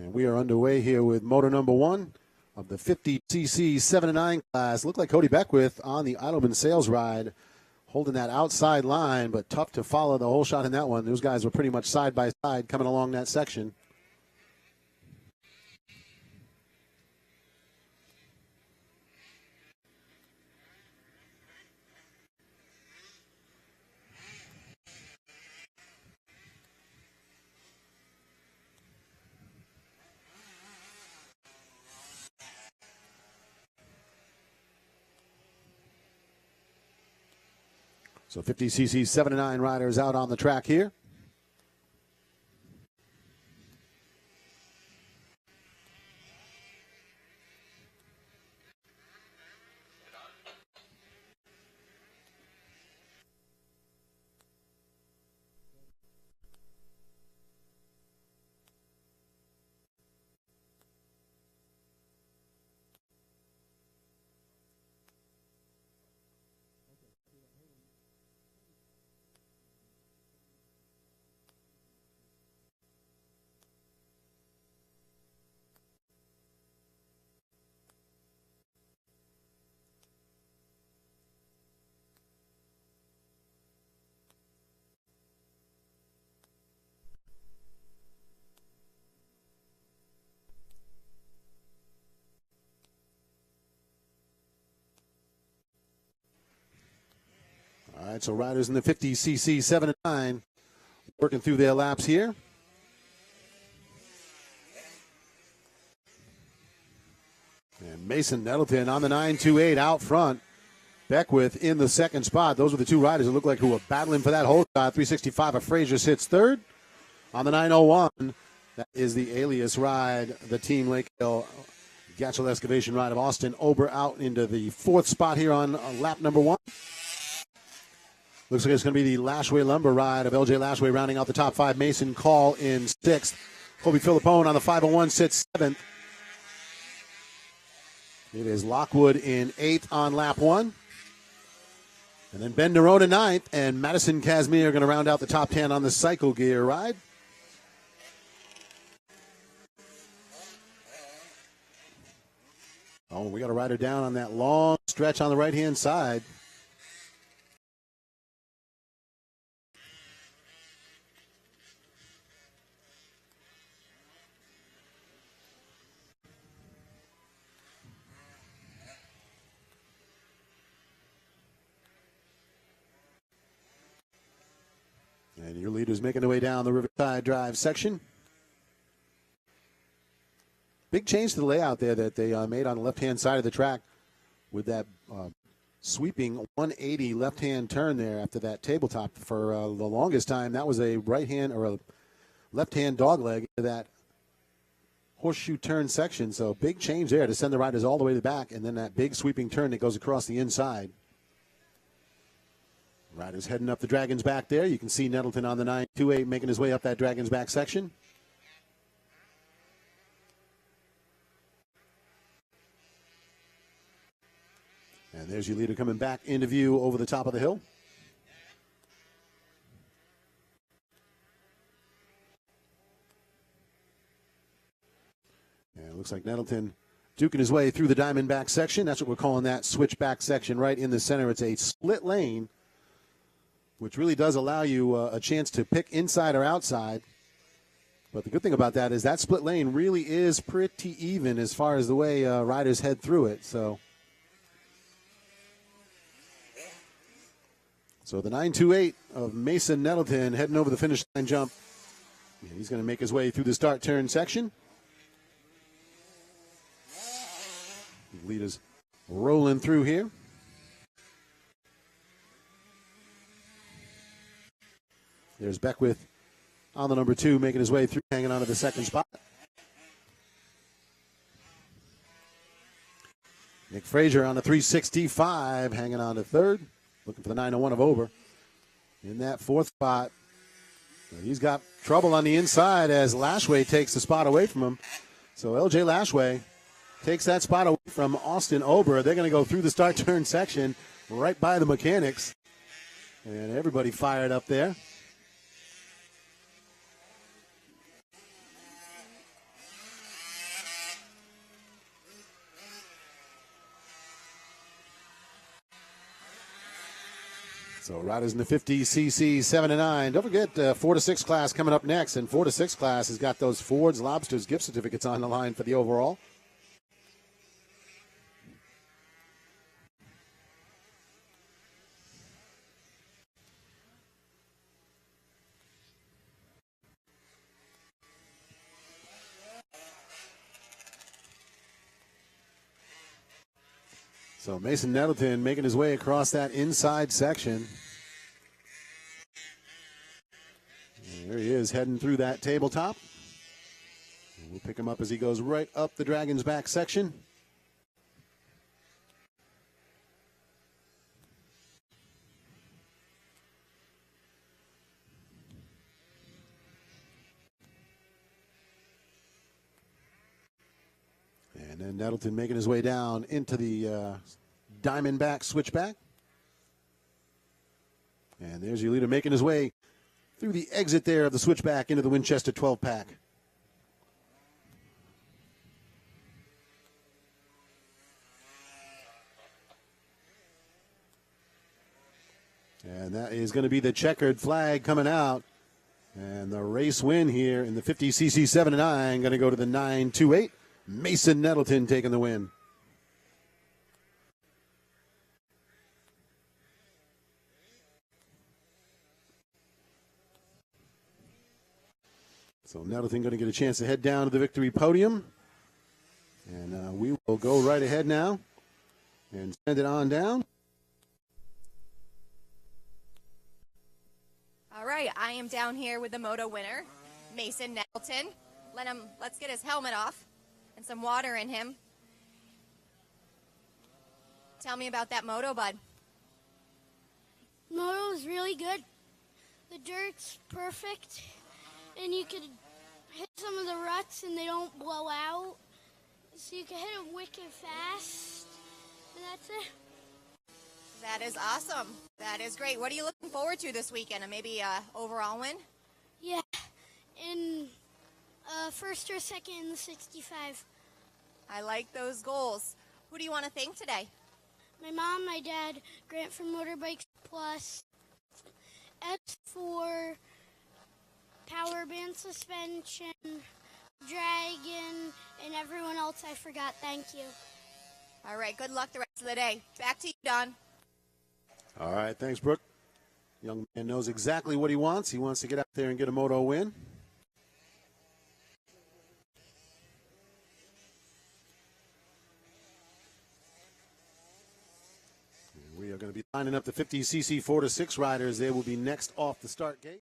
And we are underway here with motor number 1 of the 50cc 7-9 class. Looked like Cody Beckwith on the Idleman sales ride, holding that outside line, but tough to follow the whole shot in that one. Those guys were pretty much side by side coming along that section. So 50cc 7-9 riders out on the track here. All right, so riders in the 50cc 7-9 working through their laps here. And Mason Nettleton on the 928 out front. Beckwith in the second spot. Those were the two riders that looked like who were battling for that whole shot. 365 of Frazier sits third. On the 901, that is the Alias ride, the Team Lakeville Gatchel Excavation ride of Austin Ober out into the fourth spot here on lap number 1. Looks like it's going to be the Lashway Lumber ride of LJ Lashway rounding out the top 5. Mason Call in 6th. Kobe Philippone on the 501 sits 7th. It is Lockwood in 8th on lap 1. And then Ben Nerone in 9th, and Madison Casimir are going to round out the top 10 on the Cycle Gear ride. Oh, we got a rider down on that long stretch on the right-hand side. And your leaders making their way down the Riverside Drive section. Big change to the layout there that they made on the left-hand side of the track with that sweeping 180 left-hand turn there after that tabletop. For the longest time, that was a right-hand or a left-hand dogleg to that horseshoe turn section. So big change there to send the riders all the way to the back, and then that big sweeping turn that goes across the inside. Riders heading up the Dragon's Back there. You can see Nettleton on the 928 making his way up that Dragon's Back section. And there's your leader coming back into view over the top of the hill. And it looks like Nettleton duking his way through the Diamondback section. That's what we're calling that switchback section right in the center. It's a split lane, which really does allow you a chance to pick inside or outside. But the good thing about that is that split lane really is pretty even as far as the way riders head through it. So the 928 of Mason Nettleton heading over the finish line jump. And he's going to make his way through the start turn section. The leaders rolling through here. There's Beckwith on the number 2, making his way through, hanging on to the second spot. Nick Frazier on the 365, hanging on to third. Looking for the 901 of Ober in that fourth spot. He's got trouble on the inside as Lashway takes the spot away from him. So LJ Lashway takes that spot away from Austin Ober. They're going to go through the start turn section right by the mechanics. And everybody fired up there. So riders in the 50cc 7 and 9. Don't forget 4 to 6 class coming up next, and 4 to 6 class has got those Ford's Lobsters gift certificates on the line for the overall. So Mason Nettleton making his way across that inside section. And there he is heading through that tabletop. And we'll pick him up as he goes right up the Dragon's Back section. And then Nettleton making his way down into the Diamondback switchback. And there's your leader making his way through the exit there of the switchback into the Winchester 12-pack. And that is going to be the checkered flag coming out. And the race win here in the 50cc 7 and 9 going to go to the 928. Mason Nettleton taking the win. So Nettleton going to get a chance to head down to the victory podium. And we will go right ahead now and send it on down. All right, I am down here with the moto winner, Mason Nettleton. Let's get his helmet off and some water in him. Tell me about that moto, bud. Moto is really good. The dirt's perfect, and you could hit some of the ruts and they don't blow out. So you can hit them wicked fast, and that's it. That is awesome. That is great. What are you looking forward to this weekend? Maybe overall win? Yeah, in first or second in the 65. I like those goals. Who do you want to thank today? My mom, my dad, Grant from Motorbikes Plus, S4, Power Band Suspension, Dragon, and everyone else I forgot. Thank you. All right, good luck the rest of the day. Back to you, Don. All right, thanks, Brooke. Young man knows exactly what he wants. He wants to get out there and get a moto win. We are going to be lining up the 50cc 4 to 6 riders. They will be next off the start gate.